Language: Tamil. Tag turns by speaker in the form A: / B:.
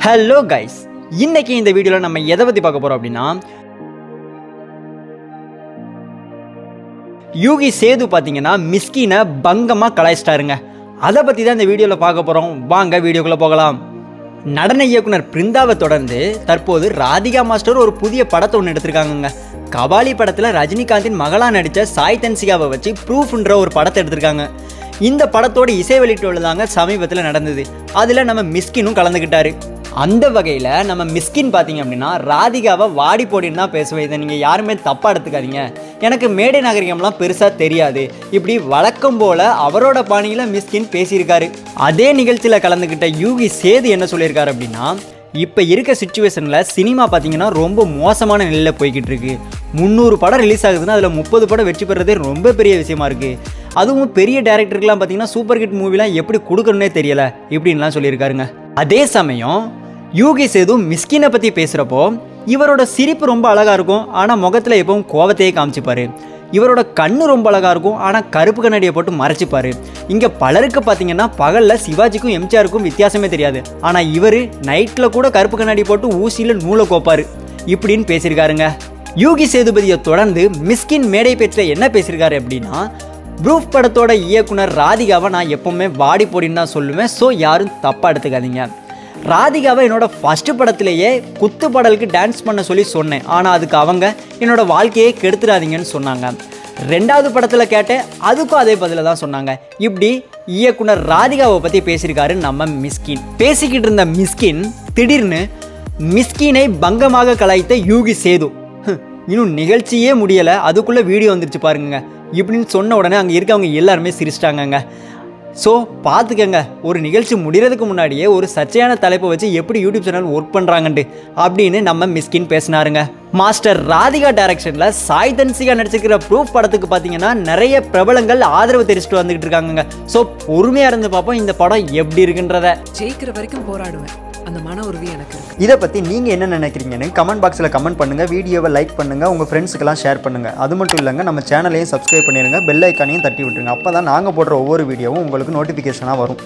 A: ஹலோ கைஸ், இன்னைக்கு இந்த வீடியோவில் நம்ம எதை பற்றி பார்க்க போகிறோம் அப்படின்னா, யூகி சேது பார்த்தீங்கன்னா மிஸ்கினை பங்கமாக கலாய்ச்சிட்டாருங்க. அதை பற்றி தான் இந்த வீடியோவில் பார்க்க போகிறோம். வாங்க வீடியோக்குள்ளே போகலாம். நடன இயக்குனர் பிருந்தாவை தொடர்ந்து தற்போது ராதிகா மாஸ்டர் ஒரு புதிய படத்தை ஒன்று எடுத்திருக்காங்க. கபாலி படத்தில் ரஜினிகாந்தின் மகளாக நடித்த சாய் தன்சிகாவை வச்சு ப்ரூஃப்ன்ற ஒரு படத்தை எடுத்திருக்காங்க. இந்த படத்தோட இசை வெளியீட்டு தாங்க சமீபத்தில் நடந்தது. அதில் நம்ம மிஸ்கினும் கலந்துக்கிட்டாரு. அந்த வகையில் நம்ம மிஸ்கின் பார்த்தீங்க அப்படின்னா ராதிகாவை வாடி போடின்னு தான் பேசுவேன். இதை நீங்கள் யாருமே தப்பாக எடுத்துக்காதீங்க. எனக்கு மேடை நாகரிகம்லாம் பெருசாக தெரியாது, இப்படி வழக்கம் போல் அவரோட பாணியில் மிஸ்கின் பேசியிருக்காரு. அதே நிகழ்ச்சியில் கலந்துக்கிட்ட யூகி சேது என்ன சொல்லியிருக்காரு அப்படின்னா, இப்போ இருக்க சுச்சுவேஷனில் சினிமா பார்த்தீங்கன்னா ரொம்ப மோசமான நிலையில் போய்கிட்டு இருக்கு. 300 படம் ரிலீஸ் ஆகுதுன்னா அதில் 30 படம் வெற்றி பெறதே ரொம்ப பெரிய விஷயமா இருக்குது. அதுவும் பெரிய டேரக்டருக்குலாம் பார்த்தீங்கன்னா சூப்பர் ஹிட் மூவிலாம் எப்படி கொடுக்கணுன்னே தெரியலை இப்படின்லாம் சொல்லியிருக்காருங்க. அதே சமயம் யூகி சேது மிஸ்கினை பற்றி பேசுகிறப்போ இவரோட சிரிப்பு ரொம்ப அழகாக இருக்கும், ஆனால் முகத்தில் எப்பவும் கோவத்தையே காமிச்சிப்பார். இவரோட கண்ணு ரொம்ப அழகாக இருக்கும், ஆனால் கருப்பு கண்ணாடியை போட்டு மறைச்சிப்பார். இங்கே பலருக்கு பார்த்தீங்கன்னா பகலில் சிவாஜிக்கும் எம்ஜிஆருக்கும் வித்தியாசமே தெரியாது, ஆனால் இவர் நைட்டில் கூட கருப்பு கண்ணாடி போட்டு ஊசியில் நூலை கோப்பார் இப்படின்னு பேசியிருக்காருங்க. யூகி சேதுபதியை தொடர்ந்து மிஸ்கின் மேடை பேச்சில் என்ன பேசியிருக்காரு அப்படின்னா, ப்ரூஃப் படத்தோட இயக்குனர் ராதிகாவை நான் எப்போவுமே வாடி போடின்னு தான் சொல்லுவேன், ஸோ யாரும் தப்பாக எடுத்துக்காதீங்க. ராதிகாவை என்னோட ஃபஸ்ட்டு படத்திலேயே குத்து பாடலுக்கு டான்ஸ் பண்ண சொல்லி சொன்னேன், ஆனால் அதுக்கு அவங்க என்னோட வாழ்க்கையே கெடுத்துடாதீங்கன்னு சொன்னாங்க. 2வது படத்தில் கேட்டேன், அதுக்கும் அதே பதில தான் சொன்னாங்க. இப்படி இயக்குனர் ராதிகாவை பற்றி பேசியிருக்காரு நம்ம மிஸ்கின். பேசிக்கிட்டு இருந்த மிஸ்கின் திடீர்னு மிஸ்கினை பங்கமாக கலாய்த்த யூகி சேது, இன்னும் நிகழ்ச்சியே முடியலை அதுக்குள்ளே வீடியோ வந்துருச்சு பாருங்க இப்படின்னு சொன்ன உடனே அங்கே இருக்கவங்க எல்லாருமே சிரிச்சிட்டாங்கங்க. ஸோ பார்த்துக்கங்க, ஒரு நிகழ்ச்சி முடிகிறதுக்கு முன்னாடியே ஒரு சர்ச்சையான தலைப்பை வச்சு எப்படி யூடியூப் சேனல் ஒர்க் பண்ணுறாங்கன்ட்டு அப்படின்னு நம்ம மிஸ்கின் பேசினாருங்க. மாஸ்டர் ராதிகா டைரக்ஷனில் சாய் தன்சிகா நடிச்சிருக்கிற ப்ரூஃப் படத்துக்கு பார்த்தீங்கன்னா நிறைய பிரபலங்கள் ஆதரவு தெரிவிச்சுட்டு வந்துகிட்டு இருக்காங்க. ஸோ பொறுமையாக இருந்து பார்ப்போம் இந்த படம் எப்படி இருக்குன்றத.
B: ஜெயிக்கிற வரைக்கும் போராடுவேன், அந்த மன உறுதி எனக்கு இருக்கு.
A: இதை பற்றி நீங்கள் என்ன நினைக்கிறீங்கன்னு கமெண்ட் பாக்ஸில் கமெண்ட் பண்ணுங்கள், வீடியோவை லைக் பண்ணுங்கள், உங்கள் ஃப்ரெண்ட்ஸுக்கெல்லாம் ஷேர் பண்ணுங்கள். அது மட்டும் இல்லைங்க, நம்ம சேனலையும் சப்ஸ்கிரைப் பண்ணிடுங்க, பெல் ஐக்கானையும் தட்டி விட்டுருங்க. அப்போ தான் நாங்கள் போடுற ஒவ்வொரு வீடியோவும் உங்களுக்கு நோட்டிஃபிகேஷனாக வரும்.